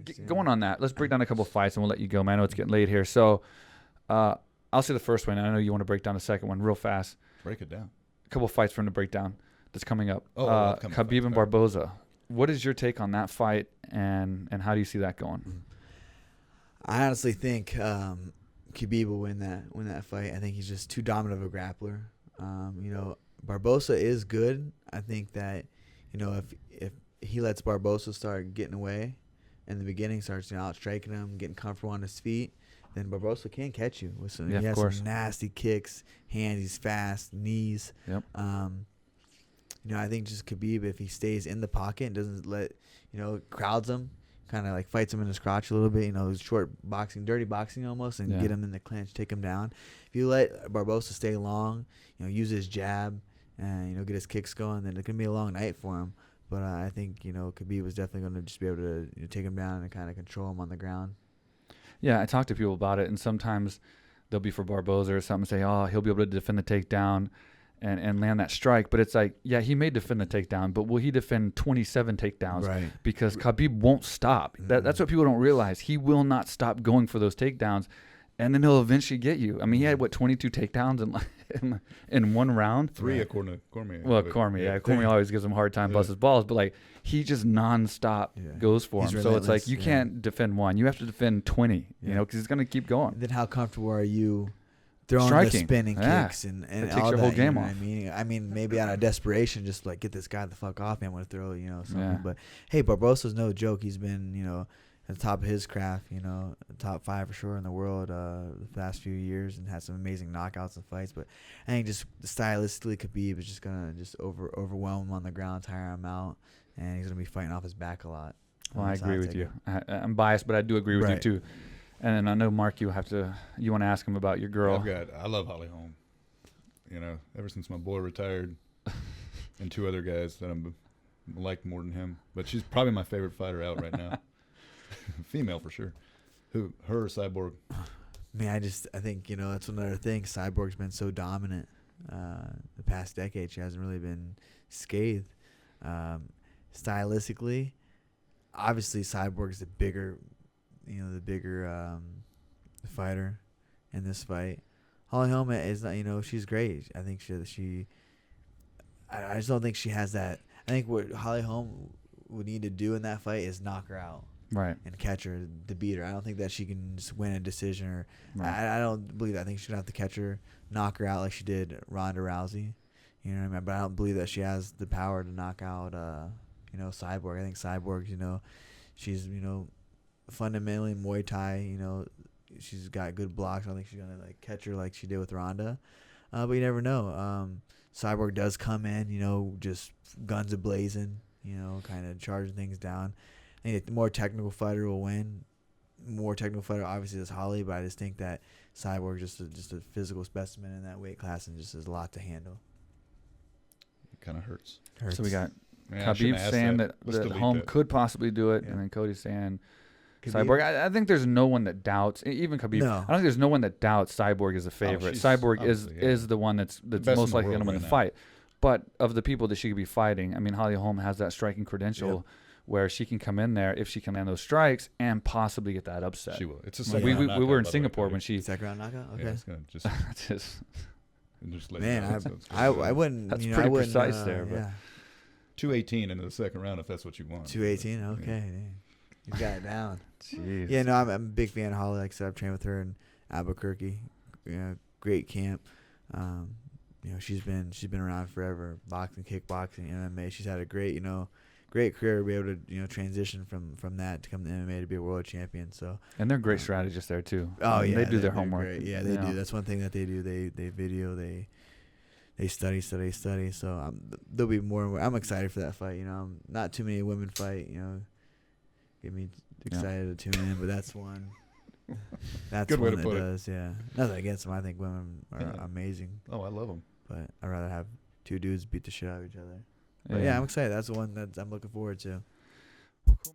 So going on that, let's break down a couple fights and we'll let you go, man. I know it's getting late here. So I'll say the first one. I know you want to break down the second one real fast. Break it down. A couple fights from the breakdown that's coming up. Khabib and fights. Barboza. What is your take on that fight, and how do you see that going? I honestly think Khabib will win that fight. I think he's just too dominant of a grappler. Barboza is good. I think that, if he lets Barboza start getting away in the beginning, starts outstriking him, getting comfortable on his feet, then Barboza can catch you. He has some nasty kicks, hands, he's fast, knees. Yep. I think just Khabib, if he stays in the pocket and doesn't let, crowds him, kind of like fights him in his crotch a little bit, short boxing, dirty boxing almost, and get him in the clinch, take him down. If you let Barboza stay long, use his jab and, get his kicks going, then it can be a long night for him. But I think, Khabib was definitely going to just be able to take him down and kind of control him on the ground. Yeah, I talk to people about it, and sometimes they'll be for Barboza or something, say, oh, he'll be able to defend the takedown and land that strike. But it's like, yeah, he may defend the takedown, but will he defend 27 takedowns? Right. Because Khabib won't stop. That's what people don't realize. He will not stop going for those takedowns, and then he'll eventually get you. I mean, he had, 22 takedowns in one round? 3 according to Cormier. Well, Cormier. Cormier always gives him a hard time, busts his balls, but, he just nonstop goes for him. So it's like you can't defend one. You have to defend 20, because he's going to keep going. Then how comfortable are you throwing striking, the spinning kicks and it takes all your that, whole game off. I mean, maybe out of desperation, just like get this guy the fuck off me. I'm gonna throw something. Yeah. But hey, Barboza's no joke. He's been at the top of his craft. Top 5 for sure in the world the past few years, and had some amazing knockouts and fights. But I think just stylistically, Khabib is just gonna overwhelm him on the ground, tire him out, and he's gonna be fighting off his back a lot. Well, I agree with you. I'm biased, but I do agree with you too. And I know, Mark, you want to ask him about your girl. I love Holly Holm. Ever since my boy retired, and 2 other guys that I'm like more than him. But she's probably my favorite fighter out right now. Female for sure. Her or Cyborg? Man, I think that's another thing. Cyborg's been so dominant the past decade. She hasn't really been scathed. Stylistically, obviously Cyborg's the bigger fighter in this fight. Holly Holm is not, she's great. I think I just don't think she has that. I think what Holly Holm would need to do in that fight is knock her out. Right. And catch her to beat her. I don't think that she can just win a decision. Or right. I don't believe that. I think she's going to have to catch her, knock her out like she did Ronda Rousey. You know what I mean? But I don't believe that she has the power to knock out, Cyborg. I think Cyborg, she's, fundamentally Muay Thai. She's got good blocks. I don't think she's going to catch her like she did with Ronda. But you never know. Cyborg does come in, just guns a-blazing, kind of charging things down. I think the more technical fighter will win. More technical fighter obviously is Holly, but I just think that Cyborg just a physical specimen in that weight class and just has a lot to handle. It kind of hurts. So we got Khabib saying that Holm could possibly do it, and then Cody saying Cyborg. I think there's no one that doubts, even Khabib. No. I don't think there's no one that doubts Cyborg is a favorite. Cyborg is the one that's most likely going to win the fight. But of the people that she could be fighting, I mean, Holly Holm has that striking credential where she can come in there if she can land those strikes and possibly get that upset. She will. It's a second we round knockout, were in Singapore when she second round knockout. Okay, yeah, it's gonna just man, I wouldn't. That's pretty precise there. But 218 into the second round if that's what you want. 218. Okay, yeah. You got it down. Jeez. Yeah, no, I'm a big fan of Holly. Like I said, I've trained with her in Albuquerque. Great camp. She's been around forever. Boxing, kickboxing, MMA. She's had a great career to be able to transition from that to come to MMA to be a world champion. So and they're great strategists there too. They do their homework. Great. Yeah, they do. That's one thing that they do. They video. They study. So there'll be more and more. I'm excited for that fight. Not too many women fight. Get me excited to tune in, but that's one. That's good one way to put does. Yeah, nothing against them. I think women are amazing. Oh, I love them. But I'd rather have 2 dudes beat the shit out of each other. But yeah, I'm excited. That's the one that I'm looking forward to. Cool.